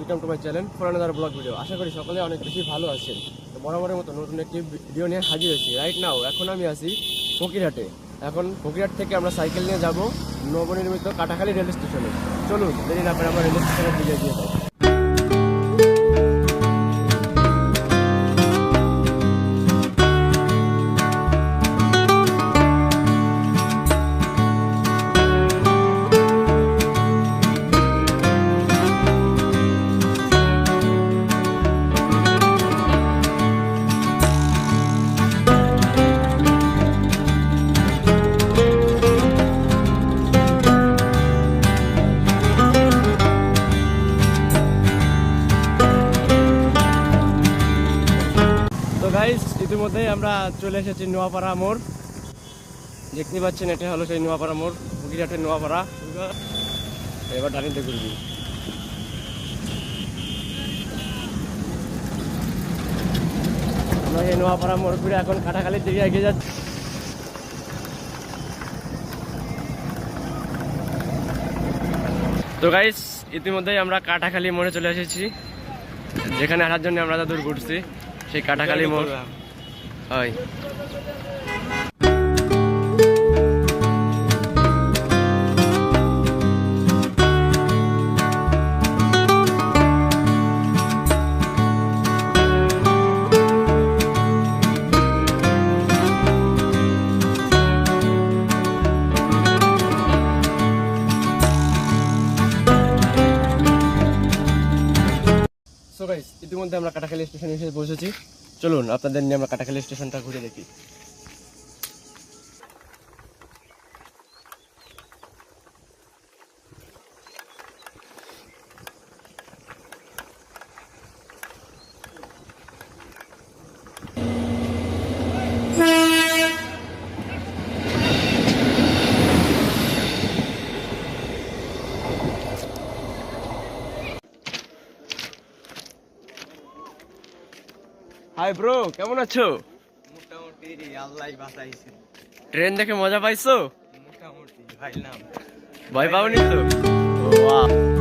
Welcome to my channel for another blog video. আশা করি সকলে অনেক বেশি ভালো আছেন। তো বরাবরের মতো নতুন একটি ভিডিও নিয়ে হাজির হয়েছি। রাইট নাও এখন আমি আছি ফকিরহাটে। এখন ফকিরহাট থেকে আমরা সাইকেল নিয়ে যাব নবনির্মিত কাটাখালী রেল স্টেশনে। চলুন দেরি না করে আমরা রেল স্টেশনের দিকে এগিয়ে যাই। ইতিমধ্যে আমরা চলে এসেছি নোয়াপাড়া মোড়। দেখতে পাচ্ছেন এটা হলো সেই নোয়াপাড়া মোড়, ফকিরহাটের নোয়াপাড়া। এবার ডানিতে ঘুরবি। আমরা এই নোয়াপাড়া মোড় ঘুরে এখন কাটাখালীর দিকে এগিয়ে যাচ্ছি। তো গাইস ইতিমধ্যেই আমরা কাটাখালী মোড়ে চলে এসেছি, যেখানে আসার জন্য আমরা দূর ঘুরছি। সেই কাটাখালী মোড় হয়। সো গাইস ইতিমধ্যে আমরা কাটাখালী স্টেশনে এসে পৌঁছেছি। চলুন আপনাদের নিয়ে আমরা কাটাখালী স্টেশনটা ঘুরে দেখি। হাই ব্রো, কেমন আছো? মোটামুটি আল্লাহ বাঁচাইছে। ট্রেন দেখে মজা পাইছো? মোটামুটি ভাইলাম। ভয় পাওনি তো? ও বাহ।